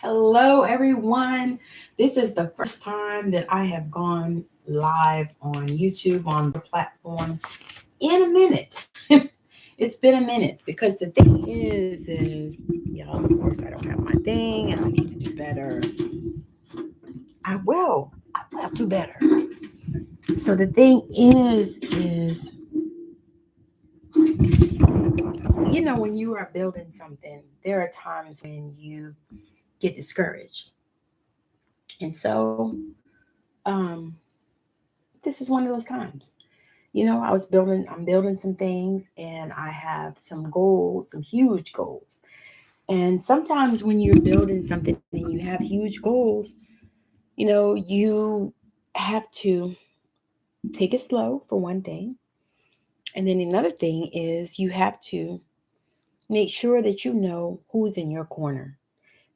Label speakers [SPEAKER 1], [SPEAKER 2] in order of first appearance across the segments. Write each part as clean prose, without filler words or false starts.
[SPEAKER 1] Hello, everyone. This is the first time that I have gone live on YouTube on the platform in a minute. It's been a minute because the thing is, y'all, of course, I don't have my thing and I need to do better. I will do better. So the thing is, when you are building something, there are times when you get discouraged. And so, um, this is one of those times. I'm building some things and I have some goals, some huge goals. And sometimes when you're building something and you have huge goals, you have to take it slow for one thing. And then another thing is you have to make sure that you know who's in your corner.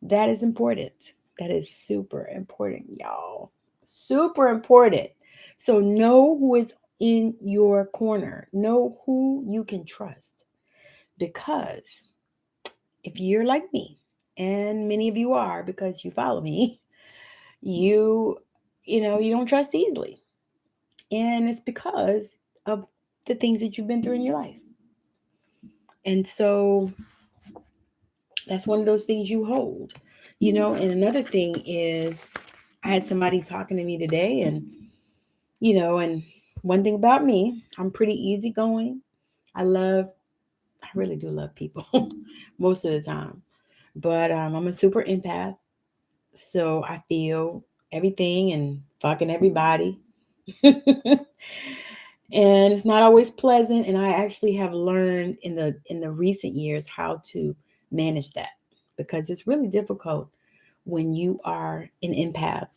[SPEAKER 1] That is important. That is super important, y'all. Super important. So know who is in your corner. Know who you can trust. Because if you're like me, and many of you are because you follow me, you you don't trust easily. And it's because of the things that you've been through in your life. And so that's one of those things you hold. And another thing is I had somebody talking to me today, and one thing about me, I'm pretty easygoing. I really do love people most of the time. But I'm a super empath. So I feel everything and fucking everybody. And it's not always pleasant. And I actually have learned in the recent years how to manage that because it's really difficult when you are an empath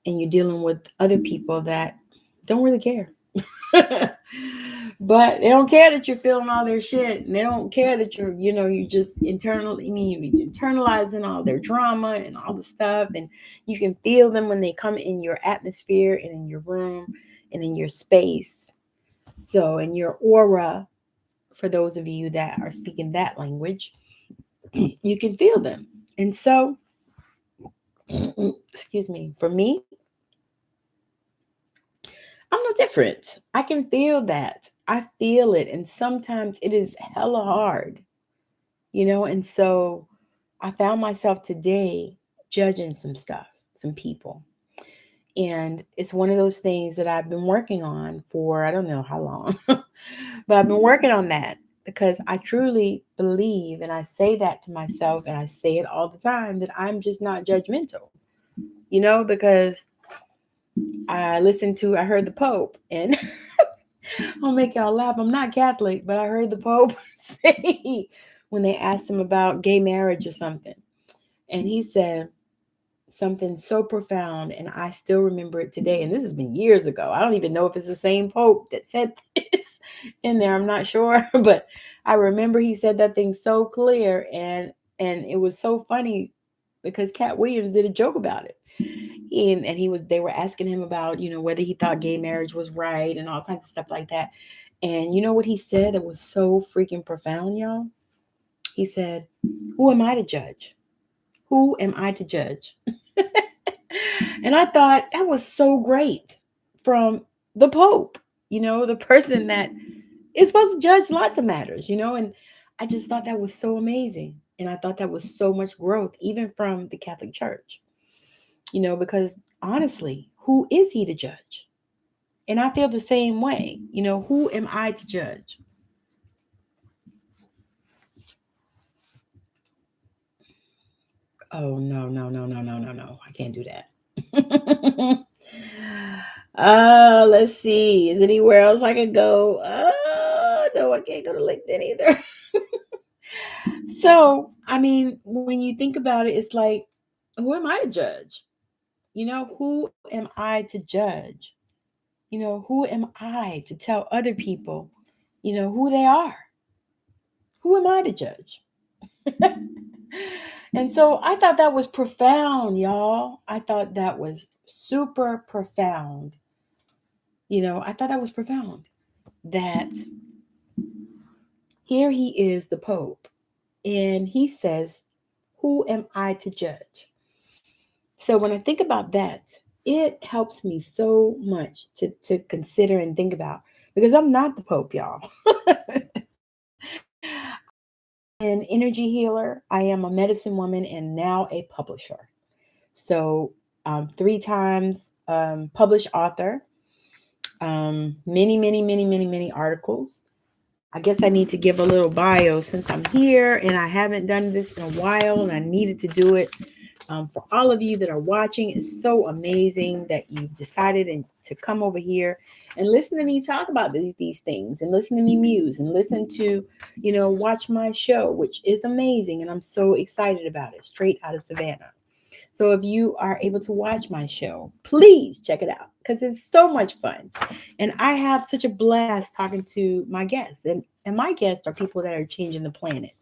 [SPEAKER 1] and you're dealing with other people that don't really care. But they don't care that you're feeling all their shit, and they don't care that you just you're internalizing all their drama and all the stuff, and you can feel them when they come in your atmosphere and in your room and in your space. So, in your aura, for those of you that are speaking that language, you can feel them. And so, excuse me, for me, I'm no different. I can feel that. I feel it. And sometimes it is hella hard. And so I found myself today judging some stuff, some people. And it's one of those things that I've been working on for I don't know how long, but I've been working on that because I truly believe, and I say that to myself, and I say it all the time, that I'm just not judgmental, because I heard the Pope, and I'll make y'all laugh. I'm not Catholic, but I heard the Pope say when they asked him about gay marriage or something. And he said something so profound, and I still remember it today. And this has been years ago. I don't even know if it's the same Pope that said this in there. I'm not sure, but I remember he said that thing so clear, and it was so funny because Cat Williams did a joke about it. And they were asking him about, whether he thought gay marriage was right and all kinds of stuff like that. And you know what he said that was so freaking profound, y'all? He said, "Who am I to judge? Who am I to judge?" And I thought that was so great from the Pope, the person that is supposed to judge lots of matters. And I just thought that was so amazing. And I thought that was so much growth, even from the Catholic Church, because honestly, who is he to judge? And I feel the same way. Who am I to judge? Oh, no, no, no, no, no, no, no. I can't do that. Let's see. Is anywhere else I can go? No, I can't go to LinkedIn either. So, I mean, when you think about it, it's like, who am I to judge? Who am I to judge? Who am I to tell other people, who they are? Who am I to judge? And so I thought that was profound, y'all. I thought that was super profound. I thought that was profound that here he is, the Pope, and he says, "Who am I to judge?" So when I think about that, it helps me so much to consider and think about, because I'm not the Pope, y'all. An energy healer. I am a medicine woman and now a publisher. So, 3 times published author, many articles. I guess I need to give a little bio since I'm here and I haven't done this in a while and I needed to do it. For all of you that are watching, it's so amazing that you've decided to come over here and listen to me talk about these things and listen to me muse and listen to, watch my show, which is amazing. And I'm so excited about it, straight out of Savannah. So if you are able to watch my show, please check it out because it's so much fun. And I have such a blast talking to my guests. And my guests are people that are changing the planet.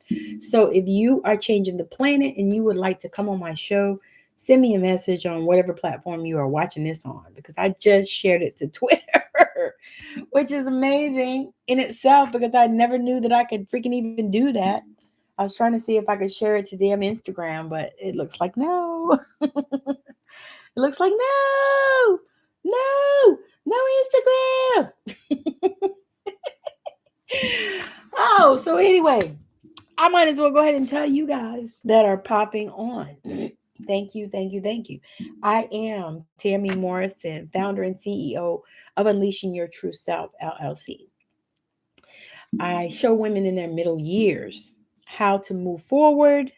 [SPEAKER 1] So if you are changing the planet and you would like to come on my show, send me a message on whatever platform you are watching this on, because I just shared it to Twitter, which is amazing in itself because I never knew that I could freaking even do that. I was trying to see if I could share it to damn Instagram, but it looks like no. It looks like no, no, no Instagram. Oh, so anyway, I might as well go ahead and tell you guys that are popping on. Thank you, thank you, thank you. I am Tammy Morrison, founder and CEO of Unleashing Your True Self, LLC. I show women in their middle years how to move forward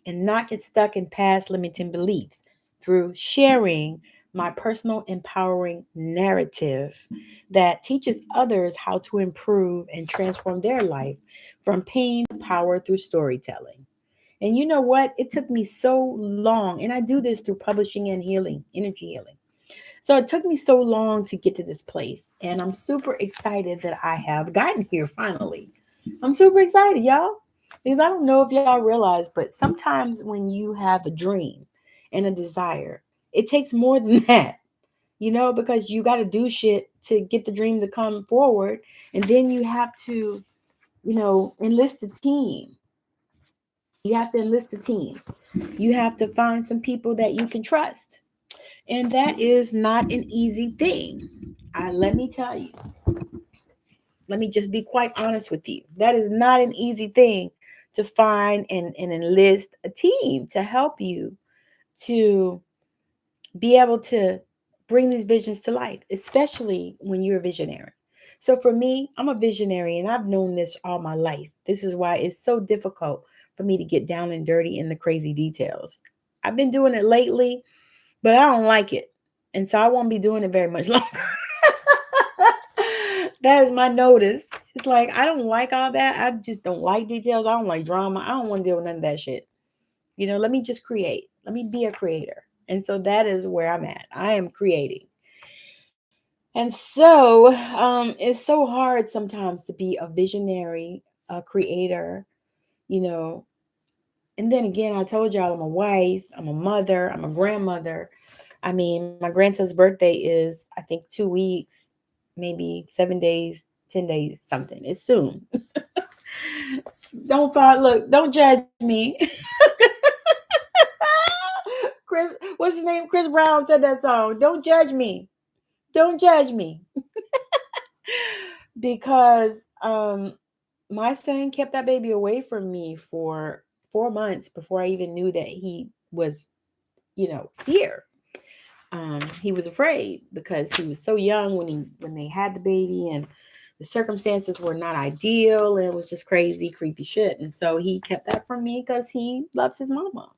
[SPEAKER 1] and not get stuck in past limiting beliefs through sharing my personal empowering narrative that teaches others how to improve and transform their life from pain to power through storytelling. And you know what? It took me so long, and I do this through publishing and healing, energy healing. So it took me so long to get to this place, and I'm super excited that I have gotten here finally. I'm super excited, y'all, because I don't know if y'all realize, but sometimes when you have a dream and a desire, it takes more than that, because you got to do shit to get the dream to come forward, and then you have to, enlist a team. You have to enlist a team. You have to find some people that you can trust. And that is not an easy thing. Let me tell you, let me just be quite honest with you. That is not an easy thing to find and enlist a team to help you to be able to bring these visions to life, especially when you're a visionary. So for me, I'm a visionary and I've known this all my life. This is why it's so difficult for me to get down and dirty in the crazy details. I've been doing it lately, but I don't like it. And so I won't be doing it very much longer. That is my notice. It's like, I don't like all that. I just don't like details. I don't like drama. I don't want to deal with none of that shit. Let me just create. Let me be a creator. And so that is where I'm at. I am creating. And so it's so hard sometimes to be a visionary, a creator, you know. And then again, I told y'all I'm a wife, I'm a mother, I'm a grandmother. I mean, my grandson's birthday is, I think, 2 weeks, maybe 7 days, 10 days, something. It's soon. Don't judge me. Chris, what's his name? Chris Brown said that song. Don't judge me. Don't judge me. Because my son kept that baby away from me for 4 months before I even knew that he was, here. He was afraid because he was so young when they had the baby, and the circumstances were not ideal, and it was just crazy, creepy shit. And so he kept that from me because he loves his mama,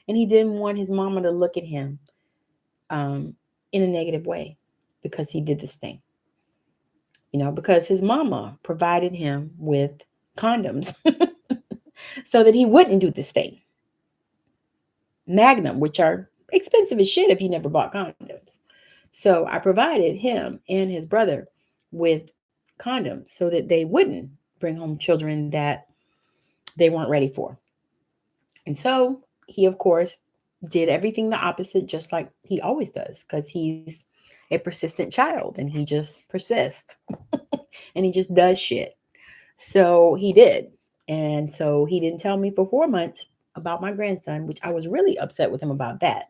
[SPEAKER 1] and he didn't want his mama to look at him in a negative way because he did this thing. Because his mama provided him with condoms so that he wouldn't do this thing. Magnum, which are expensive as shit if you never bought condoms. So I provided him and his brother with condoms so that they wouldn't bring home children that they weren't ready for. And so he, of course, did everything the opposite, just like he always does, because he's a persistent child and he just persists and he just does shit. So he did. And so he didn't tell me for 4 months about my grandson, which I was really upset with him about that.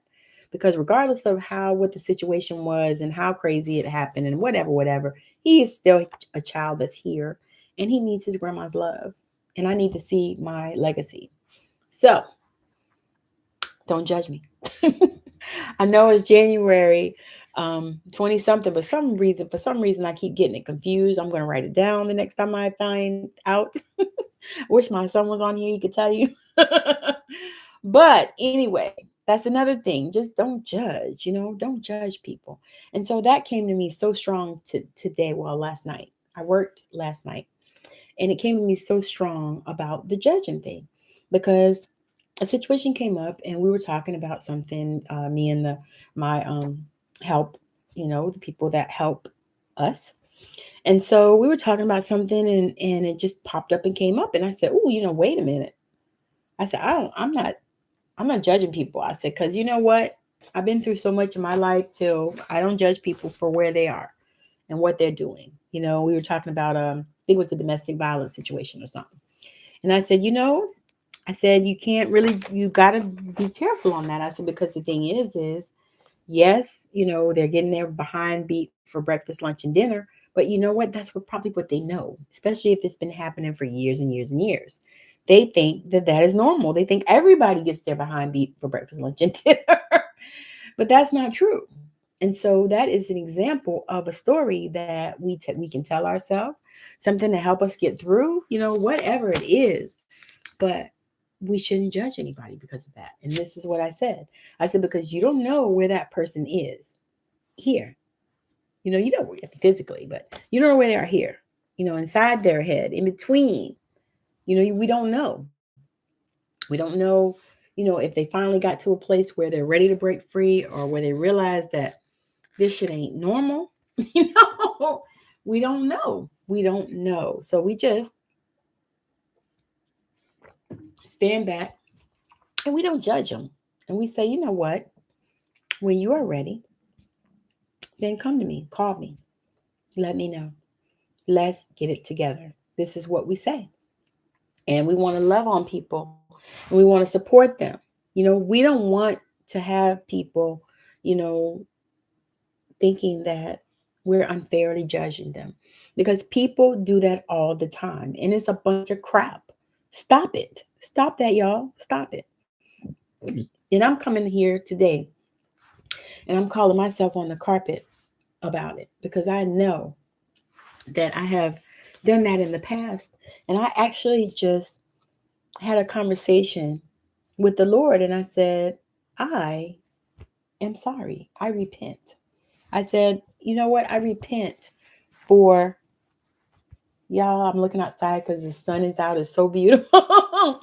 [SPEAKER 1] because regardless of what the situation was and how crazy it happened and whatever, he is still a child that's here, and he needs his grandma's love, and I need to see my legacy. So don't judge me. I know it's January 20 something, but for some reason I keep getting it confused. I'm going to write it down the next time I find out. Wish my son was on here, he could tell you. But anyway, that's another thing. Just don't judge, don't judge people. And so that came to me so strong today. Well, last night. I worked last night, and it came to me so strong about the judging thing, because a situation came up and we were talking about something, me and my help, the people that help us. And so we were talking about something, and it just popped up and came up, and I said, "Oh, wait a minute." I said, I'm not judging people." I said, "Cuz you know what? I've been through so much in my life till I don't judge people for where they are and what they're doing." We were talking about I think it was a domestic violence situation or something. And I said, I said, "You can't really, you got to be careful on that." I said, "Because the thing is yes, they're getting their behind beat for breakfast, lunch, and dinner. But you know what? That's probably what they know, especially if it's been happening for years and years and years. They think that is normal. They think everybody gets their behind beat for breakfast, lunch, and dinner." But that's not true. And so that is an example of a story that we can tell ourselves, something to help us get through, whatever it is. But we shouldn't judge anybody because of that. And this is what I said. I said, because you don't know where that person is here. You know physically, but you don't know where they are here, inside their head, in between. We don't know. We don't know, if they finally got to a place where they're ready to break free, or where they realize that this shit ain't normal. you know, we don't know. We don't know. So we just stand back and we don't judge them. And we say, you know what? When you are ready, then come to me, call me, let me know. Let's get it together. This is what we say. And we want to love on people, and we want to support them. We don't want to have people, you know, thinking that we're unfairly judging them, because people do that all the time, and it's a bunch of crap. Stop it. Stop that, y'all. Stop it. And I'm coming here today, and I'm calling myself on the carpet about it, because I know that I have done that in the past. And I actually just had a conversation with the Lord, and I said, I am sorry. I repent. I said, you know what? I repent for y'all. I'm looking outside because the sun is out. It's so beautiful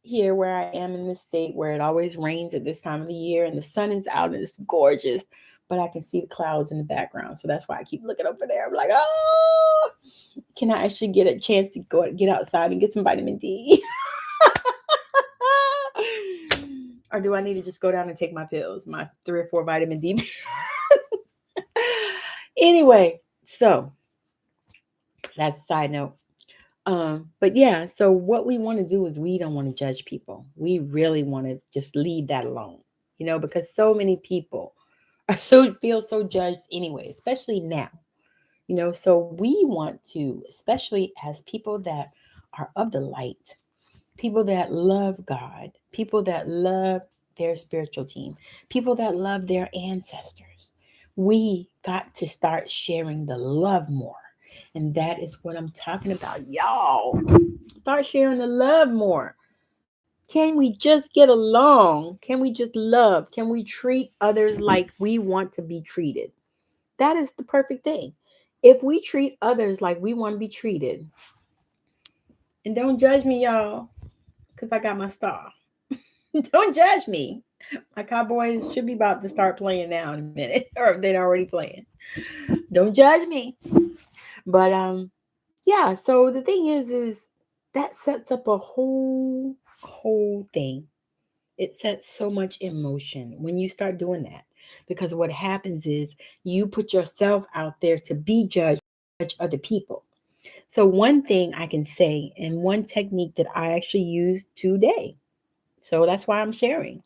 [SPEAKER 1] here where I am in this state where it always rains at this time of the year, and the sun is out and it's gorgeous, but I can see the clouds in the background. So that's why I keep looking over there. I'm like, oh, can I actually get a chance to get outside and get some vitamin D? Or do I need to just go down and take my pills, my 3 or 4 vitamin D? Anyway, so that's a side note. But yeah, so what we want to do is we don't want to judge people. We really want to just leave that alone, because so many people are feel so judged anyway, especially now. So we want to, especially as people that are of the light, people that love God, people that love their spiritual team, people that love their ancestors. We got to start sharing the love more. And that is what I'm talking about, y'all. Start sharing the love more. Can we just get along? Can we just love? Can we treat others like we want to be treated? That is the perfect thing. If we treat others like we want to be treated, and don't judge me, y'all, because I got my star. Don't judge me. My Cowboys should be about to start playing now in a minute, or if they're already playing. Don't judge me. But yeah, so the thing is that sets up a whole thing. It sets so much in motion when you start doing that. Because what happens is you put yourself out there to be judged, judge other people. So one thing I can say, and one technique that I actually used today. So that's why I'm sharing.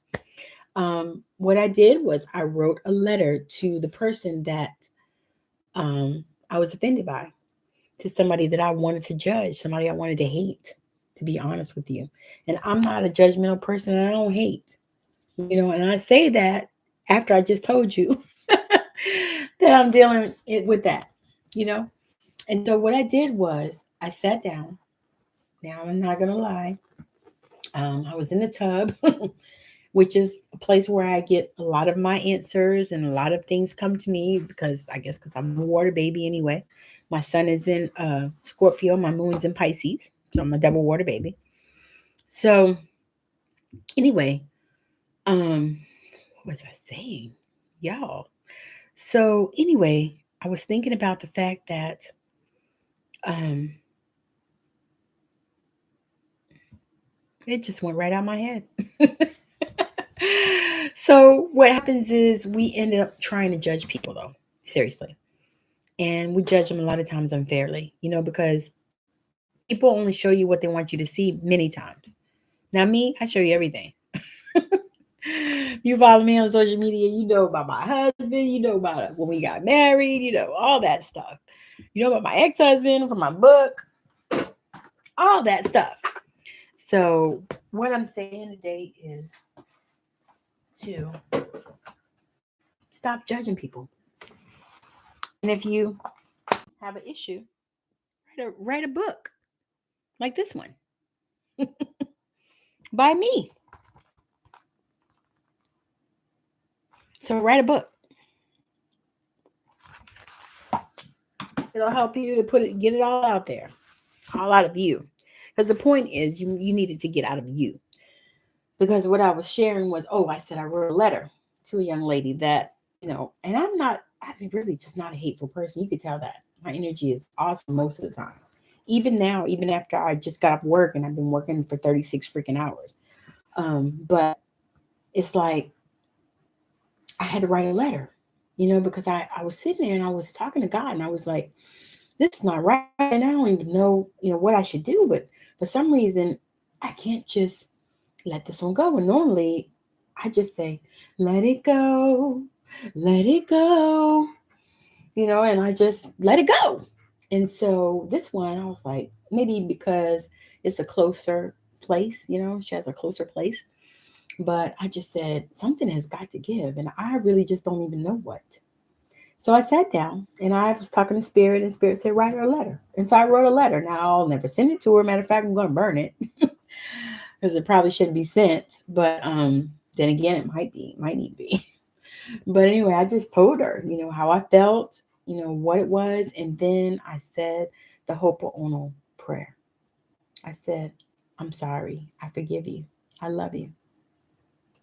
[SPEAKER 1] What I did was I wrote a letter to the person that I was offended by, to somebody that I wanted to judge, somebody I wanted to hate, to be honest with you. And I'm not a judgmental person, and I don't hate, and I say that after I just told you that I'm dealing with that, you know. And so what I did was I sat down. Now I'm not gonna lie. I was in the tub, which is a place where I get a lot of my answers and a lot of things come to me because I guess because I'm a water baby anyway. My sun is in Scorpio, my moon's in Pisces, so I'm a double water baby. So anyway, what was I saying, y'all? So anyway, I was thinking about the fact that um, it just went right out my head. So what happens is we end up trying to judge people, though, seriously, and we judge them a lot of times unfairly, because people only show you what they want you to see many times. Now, me, I show you everything. You follow me on social media, you know about my husband, you know about when we got married, all that stuff. You know about my ex-husband from my book, all that stuff. So what I'm saying today is to stop judging people. And if you have an issue, write a book like this one by me. So write a book. It'll help you to get it all out there, all out of you. Because the point is, you needed to get out of you. Because what I was sharing was, I said I wrote a letter to a young lady that, and I'm really just not a hateful person. You could tell that. My energy is awesome most of the time. Even now, even after I just got off work and I've been working for 36 freaking hours. But it's like I had to write a letter, because I was sitting there and I was talking to God and I was like, this is not right. And I don't even know, what I should do. But for some reason, I can't just let this one go. And normally I just say, let it go, let it go, and I just let it go. And so this one, I was like, maybe because it's a closer place, she has a closer place. But I just said, something has got to give. And I really just don't even know what. So I sat down and I was talking to Spirit, and Spirit said, write her a letter. And so I wrote a letter. Now I'll never send it to her. Matter of fact, I'm going to burn it because it probably shouldn't be sent. But then again, might need to be. But anyway, I just told her, how I felt, what it was. And then I said the Ho'oponopono prayer. I said, I'm sorry. I forgive you. I love you.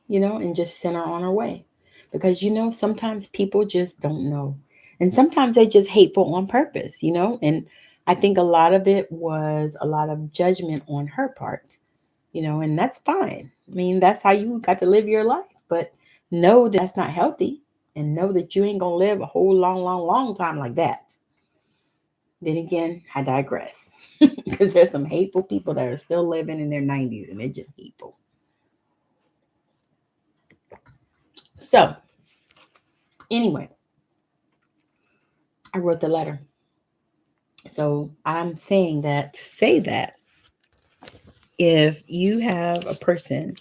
[SPEAKER 1] And just send her on her way. Because, sometimes people just don't know. And sometimes they just hateful on purpose, And I think a lot of it was a lot of judgment on her part, and that's fine. I mean, that's how you got to live your life. But know that that's not healthy, and know that you ain't going to live a whole long, long, long time like that. Then again, I digress. Because there's some hateful people that are still living in their 90s and they're just hateful. So, anyway, I wrote the letter. So I'm saying that to say that if you have a person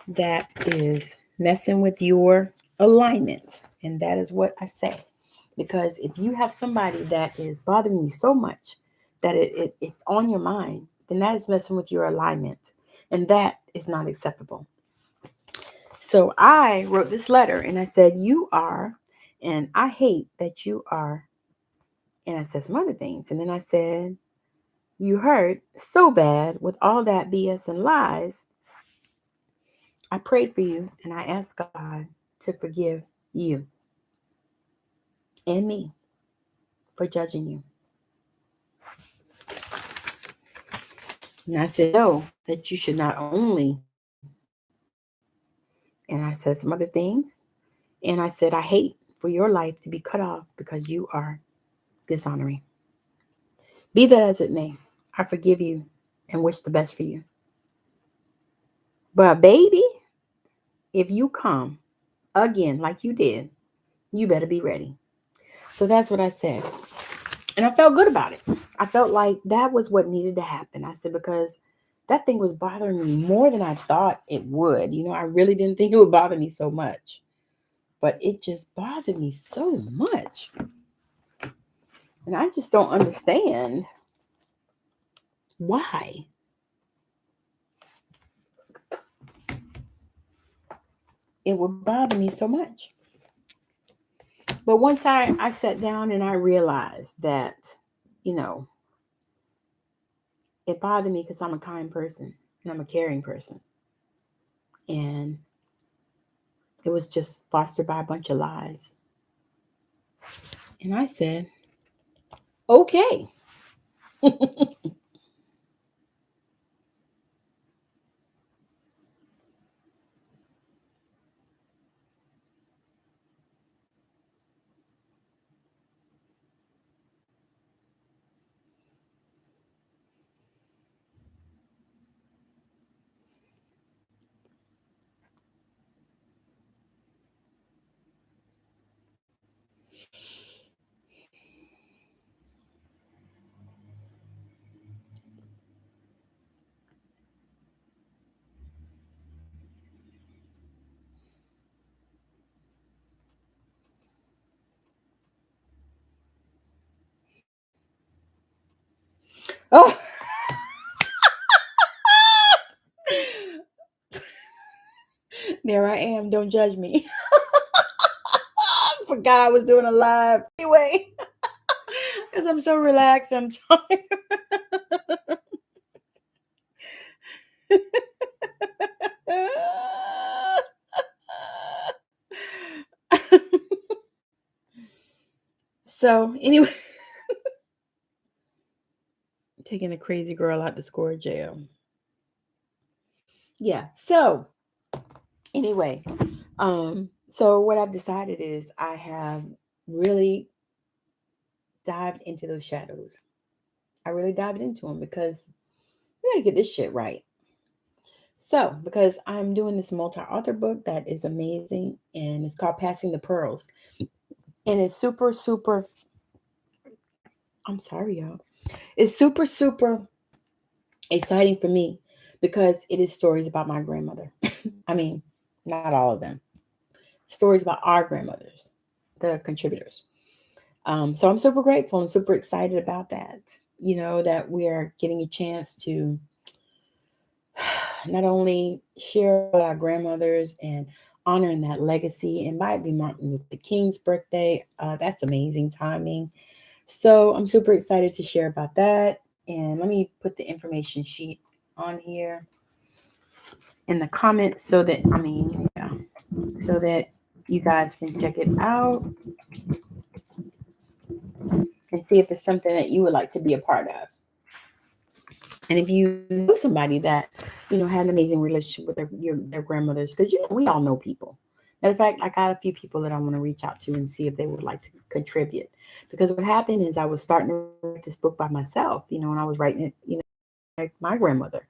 [SPEAKER 1] that is messing with your alignment, and that is what I say, because if you have somebody that is bothering you so much that it's on your mind, then that is messing with your alignment, and that is not acceptable. So I wrote this letter and I said, you are, and I hate that you are, and I said some other things, and then I said, you hurt so bad with all that BS and lies. I prayed for you and I asked God to forgive you and me for judging you. And I said, no, that you should not only, and I said some other things. And I said, I hate for your life to be cut off because you are dishonoring. Be that as it may, I forgive you and wish the best for you. But baby, if you come again like you did, you better be ready. So that's what I said. And I felt good about it. I felt like that was what needed to happen. I said, because that thing was bothering me more than I thought it would. I really didn't think it would bother me so much, but it just bothered me so much. And I just don't understand why. It would bother me so much. But once I sat down and I realized that, you know, it bothered me because I'm a kind person and I'm a caring person. And it was just fostered by a bunch of lies. And I said, okay. Oh, there I am. Don't judge me. I forgot I was doing a live. Anyway, because I'm so relaxed, I'm tired. So, anyway, taking the crazy girl out to score jail. Yeah. So, anyway, so what I've decided is I have really dived into those shadows. I really dived into them because we got to get this shit right. So, because I'm doing this multi-author book that is amazing and it's called Passing the Pearls. And it's super, super, I'm sorry, y'all. It's super, super exciting for me because it is stories about my grandmother. I mean, not all of them. Stories about our grandmothers, the contributors. So I'm super grateful and super excited about that. That we are getting a chance to not only share about our grandmothers and honoring that legacy. It might be Martin Luther King's birthday. That's amazing timing. So I'm super excited to share about that. And let me put the information sheet on here in the comments so that you guys can check it out and see if it's something that you would like to be a part of. And if you know somebody that, had an amazing relationship with their grandmothers, because, we all know people. Matter of fact, I got a few people that I want to reach out to and see if they would like to contribute. Because what happened is I was starting to write this book by myself, and I was writing it, like my grandmother,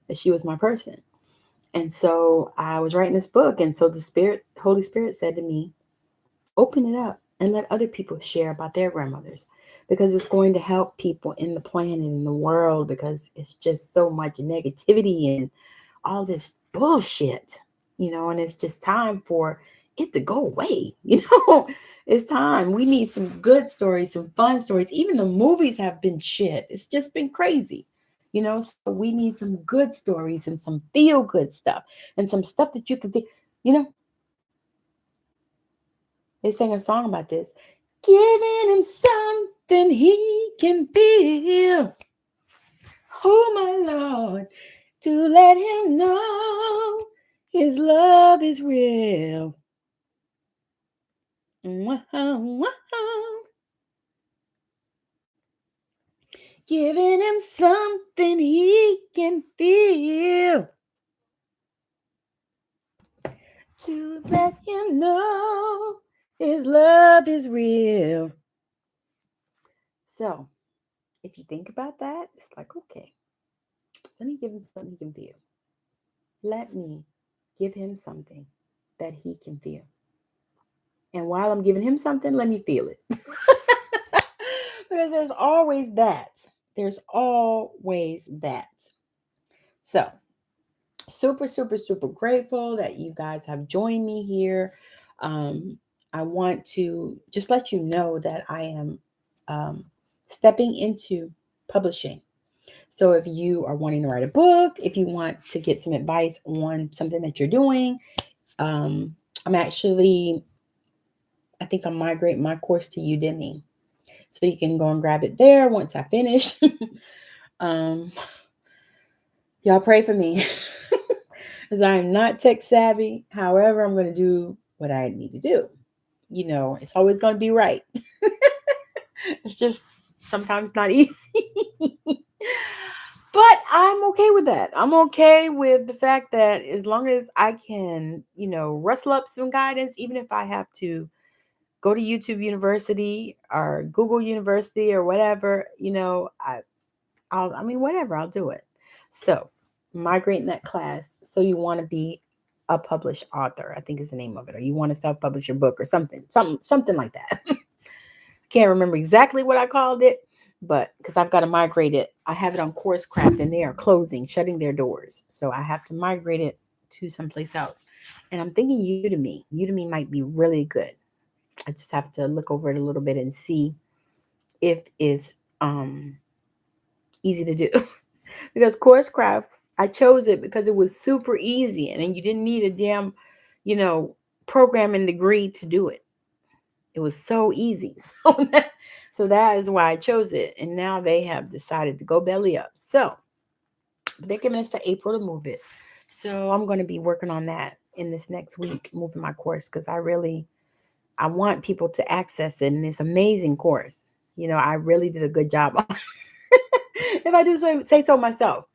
[SPEAKER 1] that she was my person. And so I was writing this book. And so Holy Spirit said to me, open it up and let other people share about their grandmothers, because it's going to help people in the planet, in the world, because it's just so much negativity and all this bullshit, and it's just time for it to go away. It's time. We need some good stories, some fun stories. Even the movies have been shit. It's just been crazy. So we need some good stories and some feel good stuff and some stuff that you can do. You know, they sang a song about this. Giving him something he can feel. Oh, my Lord, to let him know his love is real. Wow, wow. Giving him something he can feel. To let him know his love is real. So, if you think about that, it's like, okay, let me give him something he can feel. let me give him something that he can feel. And while I'm giving him something, let me feel it. Because there's always that. There's always that. So, super, super, super grateful that you guys have joined me here. Um, I want to just let you know that I am um, stepping into publishing. So if you are wanting to write a book, if you want to get some advice on something that you're doing, um, I'm actually, I think I'm migrating my course to Udemy. So you can go and grab it there once I finish. um, y'all pray for me because I'm not tech savvy. However, I'm going to do what I need to do. You know, it's always going to be right. It's just sometimes not easy. But I'm okay with that. I'm okay with the fact that as long as I can, rustle up some guidance, even if I have to go to YouTube University or Google University or whatever, whatever, I'll do it. So, migrating that class. So you want to be a published author, I think is the name of it, or you want to self-publish your book or something like that. Can't remember exactly what I called it, but because I've got to migrate it, I have it on CourseCraft and they are shutting their doors. So I have to migrate it to someplace else. And I'm thinking Udemy. Udemy might be really good. I just have to look over it a little bit and see if it's easy to do. Because CourseCraft, I chose it because it was super easy and then you didn't need a damn, you know, programming degree to do it. It was so easy. So that is why I chose it. And now they have decided to go belly up. So they're giving us to April to move it. So I'm going to be working on that in this next week, moving my course because I want people to access it. And it's an amazing course. I really did a good job. If I do say so myself.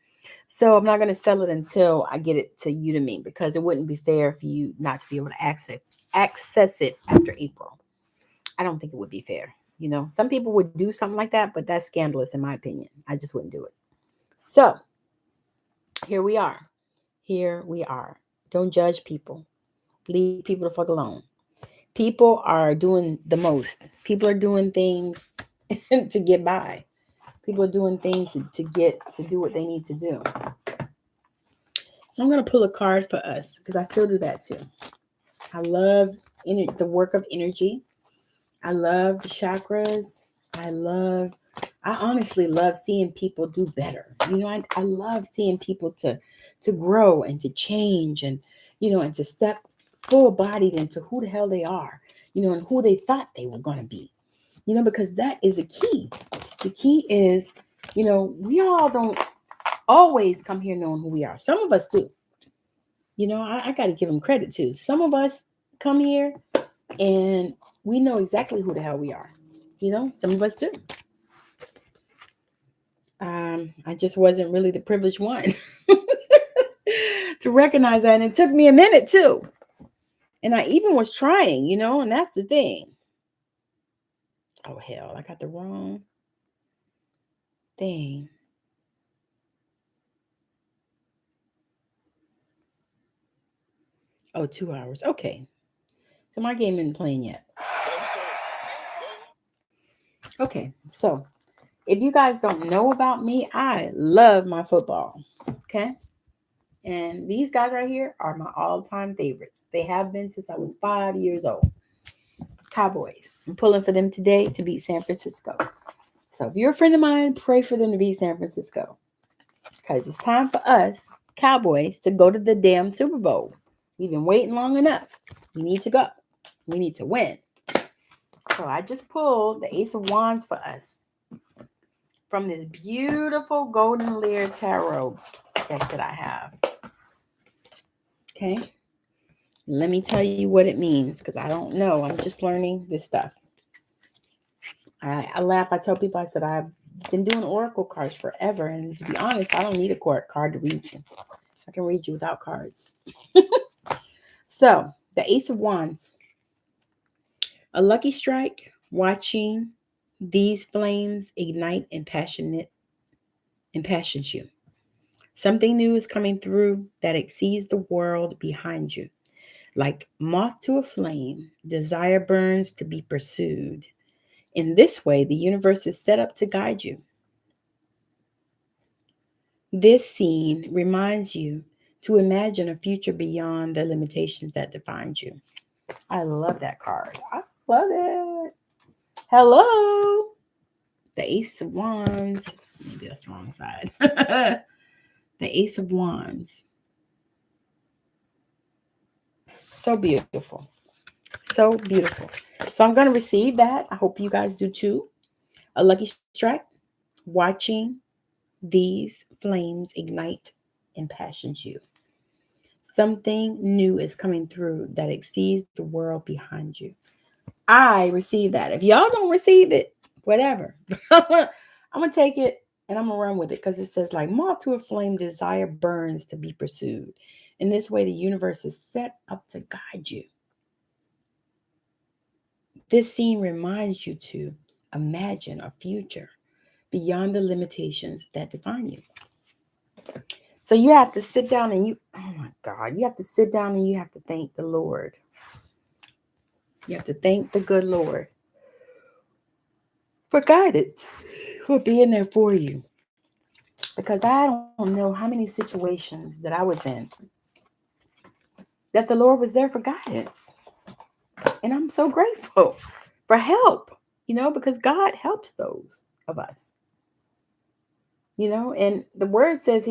[SPEAKER 1] So I'm not going to sell it until I get it to Udemy because it wouldn't be fair for you not to be able to access it after April. I don't think it would be fair. Some people would do something like that, but that's scandalous in my opinion. I just wouldn't do it. So here we are. Here we are. Don't judge people. Leave people the fuck alone. People are doing the most. People are doing things to get by. People are doing things to get to do what they need to do. So I'm going to pull a card for us because I still do that too. I love the work of energy. I love the chakras. I honestly love seeing people do better. I love seeing people to grow and to change and to step full bodied into who the hell they are, and who they thought they were going to be, because that is a key. The key is, we all don't always come here knowing who we are. Some of us do. I got to give them credit too. Some of us come here and we know exactly who the hell we are. Some of us do. I just wasn't really the privileged one to recognize that. And it took me a minute too. And I even was trying, and that's the thing. Oh, hell, I got the wrong thing. Oh, 2 hours. Okay. So my game isn't playing yet. Okay. So if you guys don't know about me, I love my football. Okay. And these guys right here are my all-time favorites. They have been since I was 5 years old. Cowboys. I'm pulling for them today to beat San Francisco. So if you're a friend of mine, pray for them to beat San Francisco. Because it's time for us, Cowboys, to go to the damn Super Bowl. We've been waiting long enough. We need to go. We need to win. So I just pulled the Ace of Wands for us from this beautiful Golden Lear Tarot deck that I have. Okay. Let me tell you what it means because I don't know. I'm just learning this stuff. I laugh. I tell people, I said, I've been doing oracle cards forever. And to be honest, I don't need a card to read you. I can read you without cards. So, the Ace of Wands. A lucky strike, watching these flames ignite and passions you. Something new is coming through that exceeds the world behind you. Like moth to a flame, desire burns to be pursued. In this way, the universe is set up to guide you. This scene reminds you to imagine a future beyond the limitations that define you. I love that card. I love it. Hello. The Ace of Wands. Maybe that's the wrong side. The Ace of Wands. So beautiful. So beautiful. So I'm going to receive that. I hope you guys do too. A lucky strike. Watching these flames ignite and passions you. Something new is coming through that exceeds the world behind you. I receive that. If y'all don't receive it, whatever. I'm gonna take it and I'm gonna run with it because it says like moth to a flame, desire burns to be pursued. In this way, the universe is set up to guide you. This scene reminds you to imagine a future beyond the limitations that define you. So you have to sit down and oh my God, you have to sit down and you have to thank the Lord. You have to thank the good Lord for guidance, for being there for you. Because I don't know how many situations that I was in that the Lord was there for guidance. And I'm so grateful for help, because God helps those of us. And the word says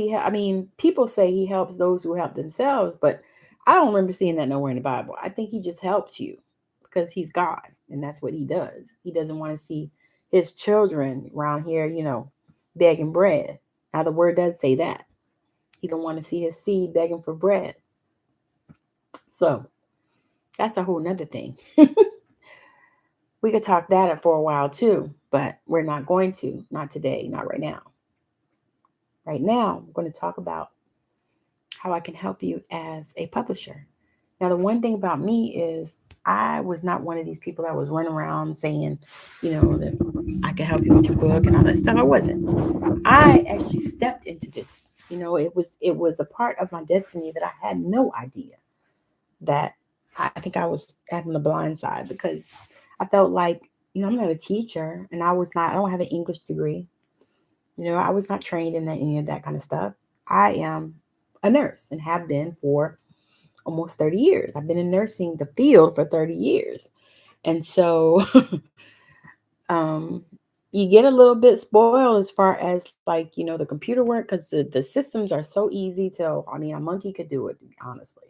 [SPEAKER 1] people say he helps those who help themselves, but I don't remember seeing that nowhere in the Bible. I think he just helps you because he's God and that's what he does. He doesn't want to see his children around here, begging bread. Now the word does say that. He don't want to see his seed begging for bread. So that's a whole nother thing. We could talk that for a while too, but we're not going to. Not today, not right now. Right now, I'm going to talk about how I can help you as a publisher. Now, the one thing about me is I was not one of these people that was running around saying, that I can help you with your book and all that stuff. I wasn't. I actually stepped into this. It was a part of my destiny that I had no idea that I think I was having the blind side because I felt like, I'm not a teacher and I don't have an English degree. I was not trained in any of that kind of stuff. I am a nurse and have been for almost 30 years. I've been in nursing the field for 30 years. And so um, you get a little bit spoiled as far as like, the computer work because the systems are so easy to, a monkey could do it, honestly.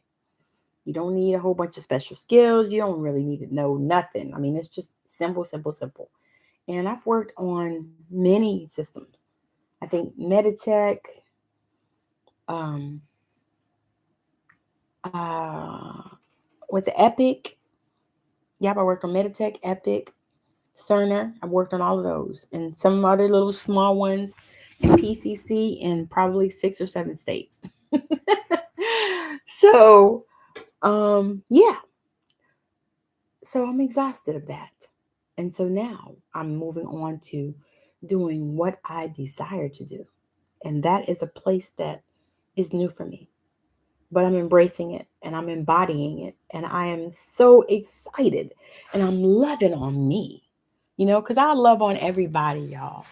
[SPEAKER 1] You don't need a whole bunch of special skills. You don't really need to know nothing. It's just simple, simple, simple. And I've worked on many systems. I think Meditech, um, uh, what's it, Epic? Yep, I worked on Meditech, Epic, Cerner. I worked on all of those and some other little small ones in PCC in probably 6 or 7 states. So, yeah. So I'm exhausted of that. And so now I'm moving on to doing what I desire to do. And that is a place that is new for me. But I'm embracing it and I'm embodying it. And I am so excited and I'm loving on me, because I love on everybody, y'all.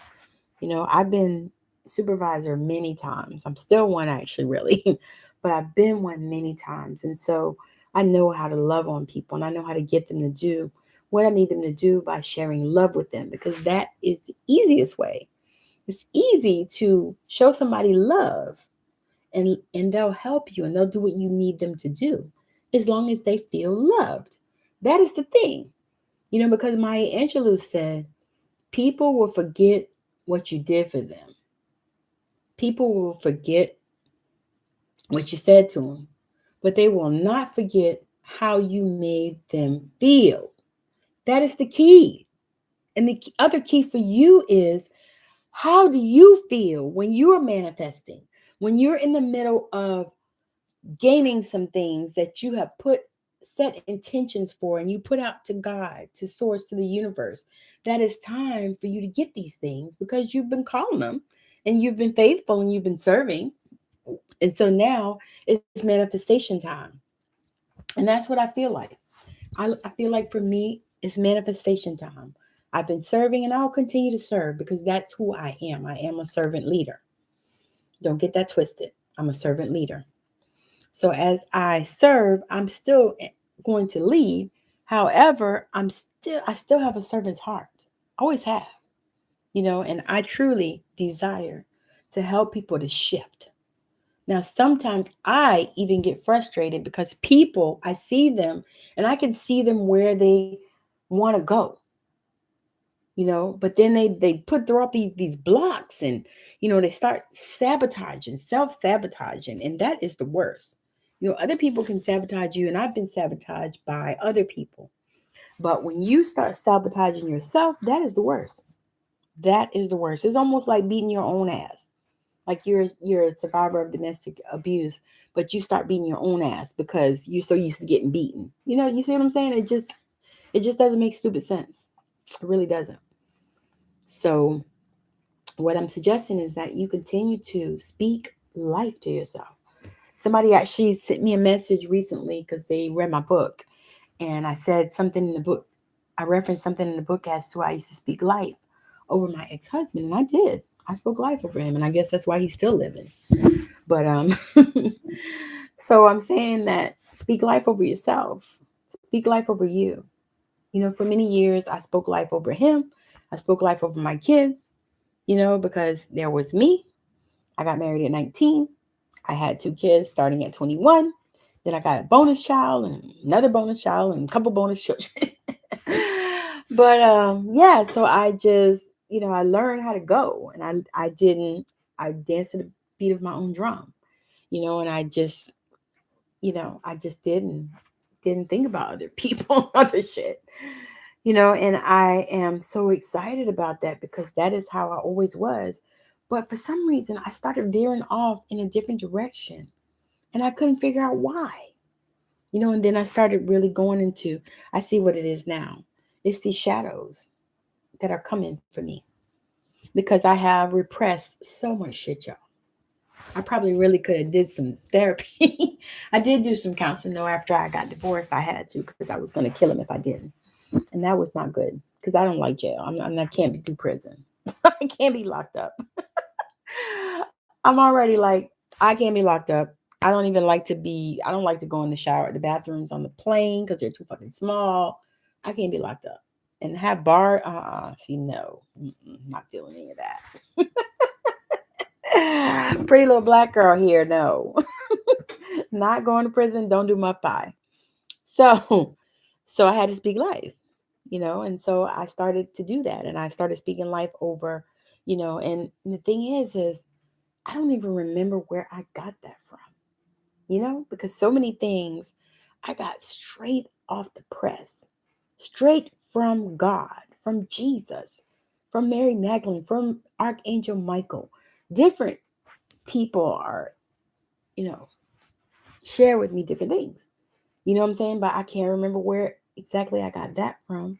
[SPEAKER 1] I've been supervisor many times. I'm still one actually, really, but I've been one many times. And so I know how to love on people and I know how to get them to do what I need them to do by sharing love with them because that is the easiest way. It's easy to show somebody love and they'll help you and they'll do what you need them to do as long as they feel loved. That is the thing. Because Maya Angelou said, people will forget what you did for them. People will forget what you said to them, but they will not forget how you made them feel. That is the key. And the other key for you is how do you feel when you are manifesting, when you're in the middle of gaining some things that you have set intentions for and you put out to God, to source, to the universe, that it's time for you to get these things because you've been calling them and you've been faithful and you've been serving. And so now it's manifestation time. And that's what I feel like. I feel like for me, it's manifestation time. I've been serving and I'll continue to serve because that's who I am. I am a servant leader. Don't get that twisted. I'm a servant leader. So as I serve, I'm still going to lead. However, I still have a servant's heart. Always have, and I truly desire to help people to shift. Now, sometimes I even get frustrated because people, I see them and I can see them where they want to go, but then they throw up these blocks, and they start sabotaging, self-sabotaging, and that is the worst. Other people can sabotage you, and I've been sabotaged by other people. But when you start sabotaging yourself, that is the worst. That is the worst. It's almost like beating your own ass. Like you're a survivor of domestic abuse, but you start beating your own ass because you're so used to getting beaten. You see what I'm saying? It just doesn't make stupid sense. It really doesn't. So what I'm suggesting is that you continue to speak life to yourself. Somebody actually sent me a message recently because they read my book, and I said something in the book. I referenced something in the book as to I used to speak life over my ex-husband, and I did. I spoke life over him, and I guess that's why he's still living. But so I'm saying that speak life over yourself. Speak life over you. For many years I spoke life over him. I spoke life over my kids, because there was me. I got married at 19. I had 2 kids starting at 21. Then I got a bonus child and another bonus child and a couple bonus children. But yeah, so I just, I learned how to go, and I danced to the beat of my own drum, and I just didn't think about other people, other shit. And I am so excited about that because that is how I always was. But for some reason, I started veering off in a different direction, and I couldn't figure out why. And then I started really going into, I see what it is now. It's these shadows that are coming for me because I have repressed so much shit, y'all. I probably really could have did some therapy. I did do some counseling though after I got divorced. I had to because I was going to kill him if I didn't. And that was not good because I don't like jail. I can't do prison. I can't be locked up. I'm already like, I can't be locked up. I don't like to go in the shower. The bathrooms on the plane because they're too fucking small. I can't be locked up. And have bar, see, no. Not feeling any of that. Pretty little black girl here, no. Not going to prison, don't do muff pie. So, so I had to speak life, and so I started to do that, and I started speaking life over, and the thing is I don't even remember where I got that from, because so many things I got straight off the press, straight from God, from Jesus, from Mary Magdalene, from Archangel Michael. Different people are, you know, share with me different things. You know what I'm saying? But I can't remember where exactly I got that from.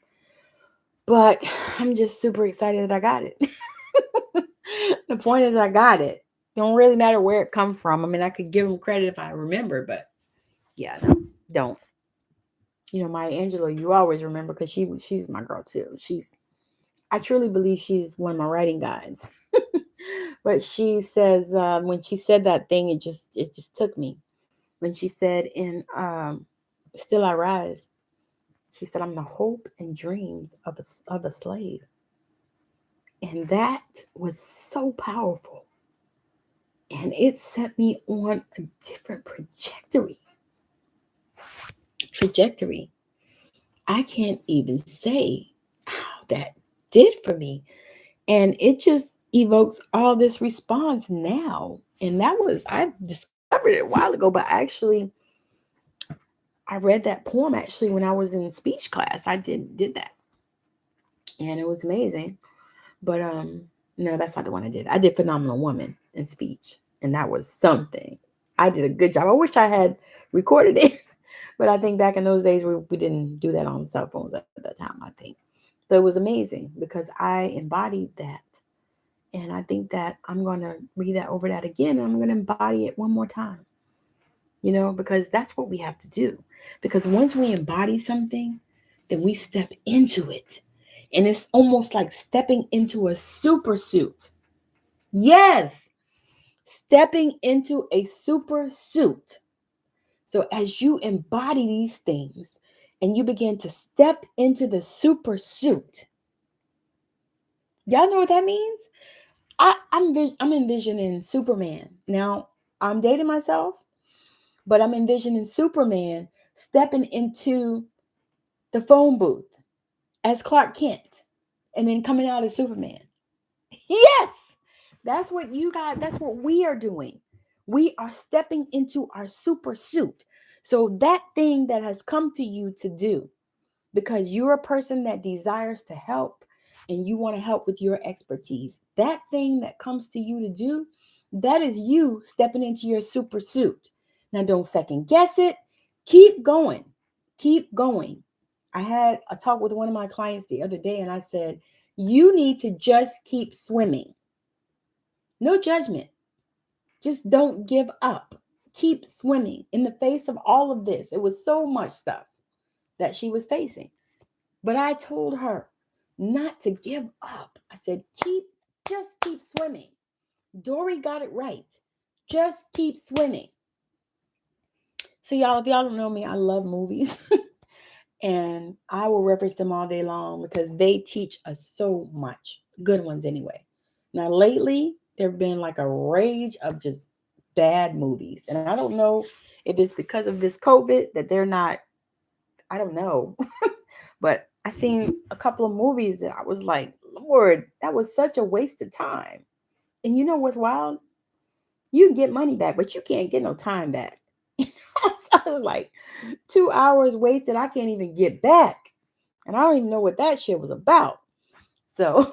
[SPEAKER 1] But I'm just super excited that I got it. The point is I got it. It don't really matter where it come from. I mean, I could give them credit if I remember, but yeah, no, don't. Maya Angelou, you always remember because she's my girl too. I truly believe she's one of my writing guides. But she says when she said that thing, it just took me. When she said in Still I Rise, she said, I'm the hope and dreams of a slave. And that was so powerful. And it set me on a different trajectory. I can't even say how that did for me. And it just evokes all this response now. And I discovered it a while ago, but actually I read that poem actually when I was in speech class. I did that. And it was amazing. But no, that's not the one I did. I did Phenomenal Woman in speech. And that was something. I did a good job. I wish I had recorded it. But I think back in those days we didn't do that on cell phones at that time, I think. But it was amazing because I embodied that. And I think that I'm going to read that over that again. And I'm going to embody it one more time, because that's what we have to do. Because once we embody something, then we step into it. And it's almost like stepping into a super suit. Yes, stepping into a super suit. So as you embody these things and you begin to step into the super suit, y'all know what that means? I'm envisioning Superman. Now, I'm dating myself, but I'm envisioning Superman stepping into the phone booth as Clark Kent and then coming out as Superman. Yes, that's what that's what we are doing. We are stepping into our super suit. So that thing that has come to you to do, because you're a person that desires to help and you want to help with your expertise, that thing that comes to you to do, that is you stepping into your super suit. Now, don't second guess it. Keep going. Keep going. I had a talk with one of my clients the other day and I said, you need to just keep swimming. No judgment. Just don't give up. Keep swimming in the face of all of this. It was so much stuff that she was facing. But I told her not to give up. I said, just keep swimming. Dory got it right. Just keep swimming. So y'all, if y'all don't know me, I love movies. And I will reference them all day long because they teach us so much. Good ones anyway. Now lately, there have been like a rage of just bad movies. And I don't know if it's because of this COVID that they're not, I don't know. But I seen a couple of movies that I was like, Lord, that was such a waste of time. And you know what's wild? You can get money back, but you can't get no time back. So I was like, 2 hours wasted, I can't even get back. And I don't even know what that shit was about. So,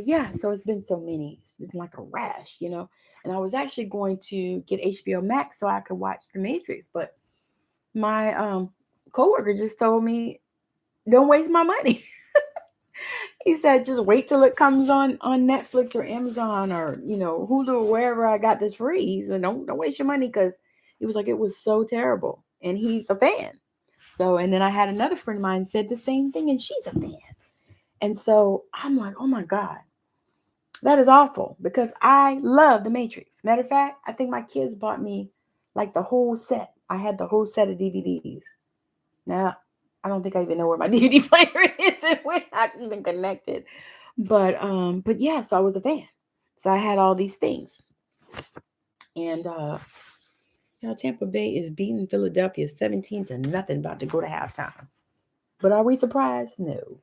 [SPEAKER 1] yeah, so it's been so many. It's been like a rash. And I was actually going to get HBO Max so I could watch The Matrix, but my coworker just told me, don't waste my money. He said, just wait till it comes on Netflix or Amazon or Hulu or wherever I got this free. He said, don't waste your money, because he was like, it was so terrible, and he's a fan. So, and then I had another friend of mine said the same thing, and she's a fan. And so I'm like, oh my God, that is awful, because I love The Matrix. Matter of fact, I think my kids bought me like the whole set. I had the whole set of DVDs. Now, I don't think I even know where my DVD player is, and we're not even connected. But yeah, so I was a fan. So I had all these things. And Tampa Bay is beating Philadelphia 17-0, about to go to halftime. But are we surprised? No.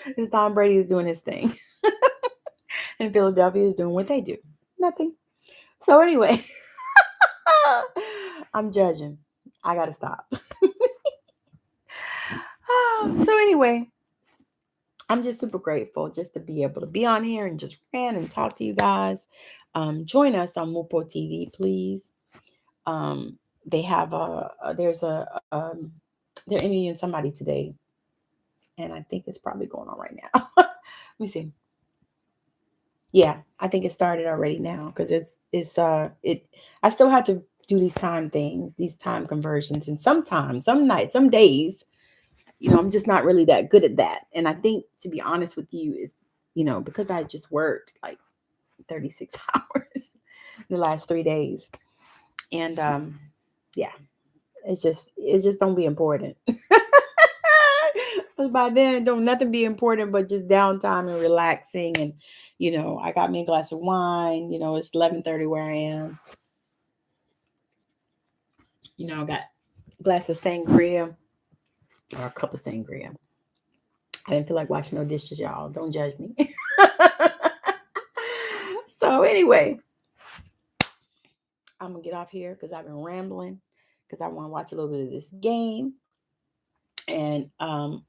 [SPEAKER 1] Because Tom Brady is doing his thing. And Philadelphia is doing what they do. Nothing. So anyway, I'm judging. I gotta stop. So anyway, I'm just super grateful just to be able to be on here and just rant and talk to you guys. Join us on Mupo TV, please. They have they're interviewing somebody today, and I think it's probably going on right now. Let me see. Yeah, I think it started already now, because I still have to do these time things, these time conversions, and sometimes, some nights, some days, I'm just not really that good at that. And I think, to be honest with you, is, because I just worked like 36 hours the last 3 days. And yeah, it just don't be important. By then, don't nothing be important but just downtime and relaxing. And I got me a glass of wine. It's 11:30 where I am. I got a glass of sangria, or a cup of sangria. I didn't feel like washing no dishes, y'all. Don't judge me. So anyway, I'm gonna get off here because I've been rambling, because I want to watch a little bit of this game. And I'm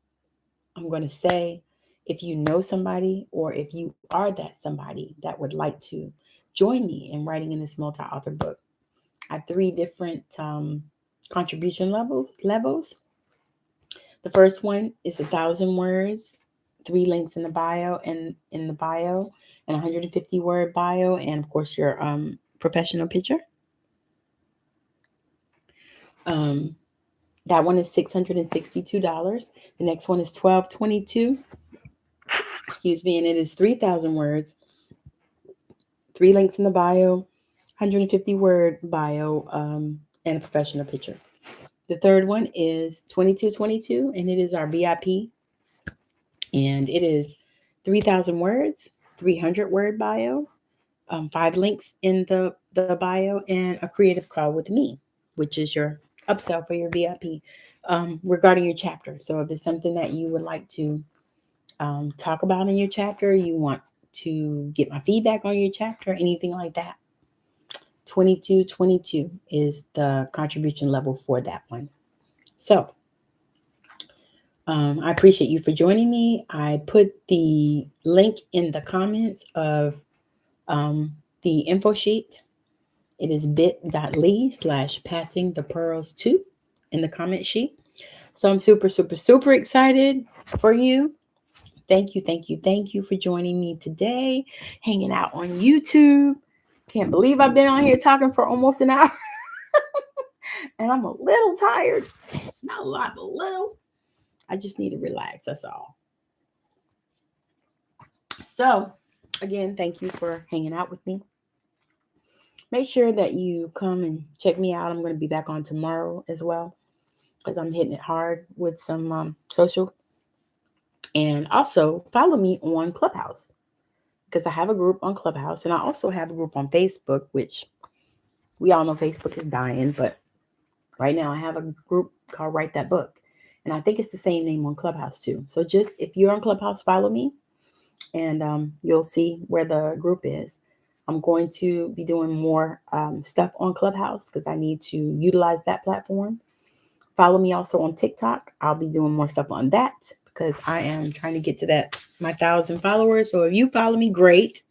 [SPEAKER 1] going to say, if you know somebody, or if you are that somebody that would like to join me in writing in this multi-author book, I have 3 different contribution levels. The first one is 1,000 words, 3 links in the bio and in the bio, and 150 word bio, and of course your professional picture. That one is $662. The next one is $12.22. Excuse me, and it is 3,000 words, 3 links in the bio, 150 word bio, and a professional picture. The third one is 2222, and it is our VIP, and it is 3,000 words, 300 word bio, 5 links in the bio, and a creative call with me, which is your upsell for your VIP regarding your chapter. So if it's something that you would like to talk about in your chapter, you want to get my feedback on your chapter, anything like that, 2222 is the contribution level for that one. So I appreciate you for joining me. I put the link in the comments of the info sheet. It is bit.ly/passingthepearls2 in the comment sheet. So I'm super, super, super excited for you. Thank you, thank you, thank you for joining me today, hanging out on YouTube. Can't believe I've been on here talking for almost an hour. And I'm a little tired. Not a lot, but a little. I just need to relax. That's all. So, again, thank you for hanging out with me. Make sure that you come and check me out. I'm going to be back on tomorrow as well, because I'm hitting it hard with some social. And also follow me on Clubhouse, because I have a group on Clubhouse, and I also have a group on Facebook, which we all know Facebook is dying, but right now I have a group called Write That Book. And I think it's the same name on Clubhouse too. So just if you're on Clubhouse, follow me, and you'll see where the group is. I'm going to be doing more stuff on Clubhouse because I need to utilize that platform. Follow me also on TikTok. I'll be doing more stuff on that because I am trying to get to my 1,000 followers. So if you follow me, great.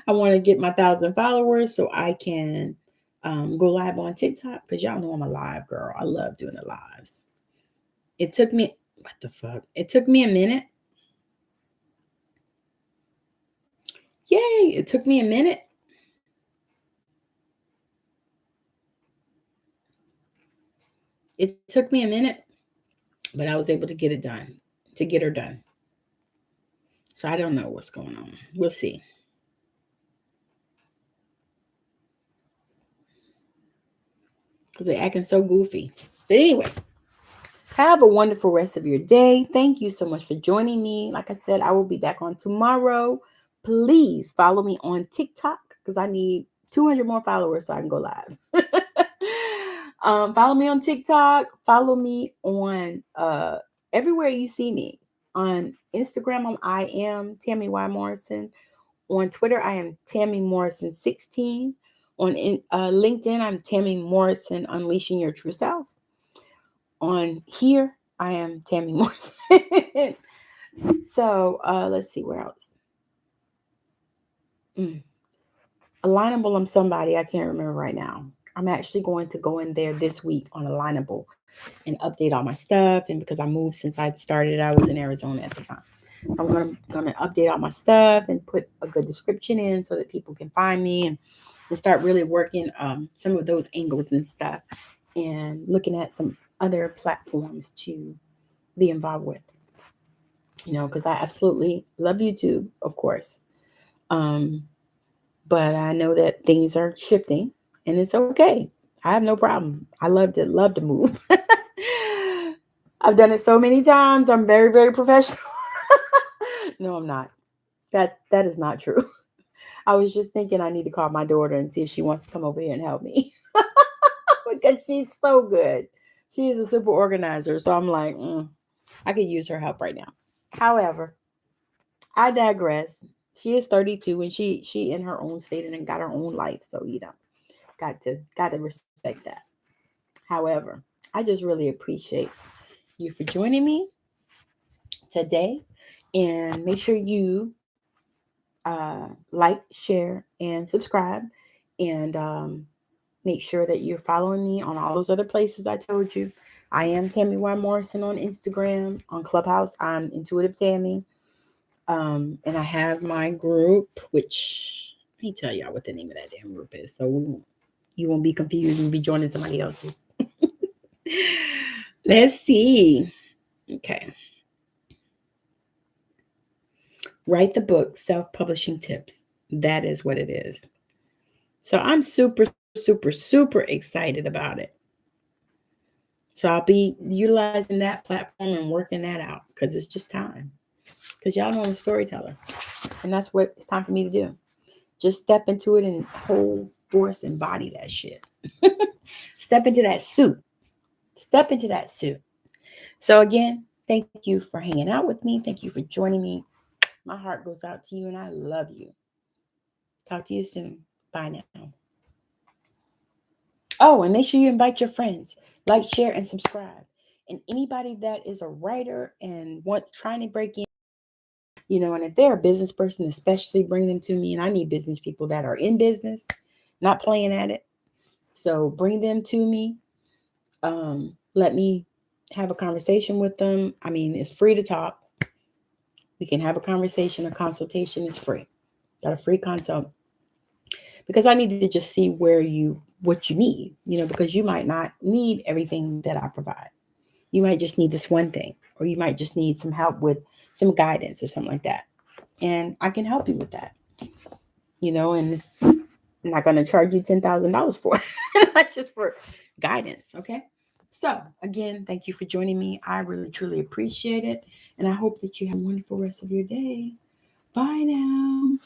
[SPEAKER 1] I want to get my 1,000 followers so I can go live on TikTok, because y'all know I'm a live girl. I love doing the lives. It took me, what the fuck? It took me a minute. Yay, it took me a minute. It took me a minute, but I was able to get her done. So I don't know what's going on. We'll see. Because they're acting so goofy. But anyway, have a wonderful rest of your day. Thank you so much for joining me. Like I said, I will be back on tomorrow. Please follow me on TikTok, because I need 200 more followers so I can go live. Follow me on TikTok. Follow me on everywhere you see me. On Instagram, I am Tammy Y. Morrison. On Twitter, I am Tammy Morrison 16. On LinkedIn, I'm Tammy Morrison Unleashing Your True Self. On here, I am Tammy Morrison. So let's see where else. Alignable, I'm somebody, I can't remember right now. I'm actually going to go in there this week on Alignable and update all my stuff. And because I moved since I started, I was in Arizona at the time. I'm gonna update all my stuff and put a good description in so that people can find me and start really working some of those angles and stuff, and looking at some other platforms to be involved with. Because I absolutely love YouTube, of course. But I know that things are shifting, and it's okay. I have no problem. I love to move. I've done it so many times. I'm very, very professional. No, I'm not. That is not true. I was just thinking I need to call my daughter and see if she wants to come over here and help me. Because she's so good. She is a super organizer. So I'm like, I could use her help right now. However, I digress. She is 32 and she in her own state and got her own life. So, got to respect that. However, I just really appreciate you for joining me today, and make sure you like, share, and subscribe, and make sure that you're following me on all those other places I told you. I am Tammy Y. Morrison on Instagram. On Clubhouse, I'm Intuitive Tammy. And I have my group, which let me tell y'all what the name of that damn group is. So you won't be confused and be joining somebody else's. Let's see. Okay. Write the book, Self-Publishing Tips. That is what it is. So I'm super, super, super excited about it. So I'll be utilizing that platform and working that out because it's just time. Because y'all know I'm a storyteller. And that's what it's time for me to do. Just step into it and whole force embody that shit. Step into that suit. Step into that suit. So again, thank you for hanging out with me. Thank you for joining me. My heart goes out to you and I love you. Talk to you soon. Bye now. Oh, and make sure you invite your friends. Like, share, and subscribe. And anybody that is a writer and wants trying to break in, and if they're a business person, especially bring them to me. And I need business people that are in business, not playing at it. So bring them to me. Let me have a conversation with them. I mean, it's free to talk. We can have a conversation. A consultation is free. Got a free consult because I need to just see what you need, because you might not need everything that I provide. You might just need this one thing, or you might just need some help with some guidance or something like that. And I can help you with that, and it's I'm not going to charge you $10,000 for it, not just for guidance. Okay. So again, thank you for joining me. I really, truly appreciate it. And I hope that you have a wonderful rest of your day. Bye now.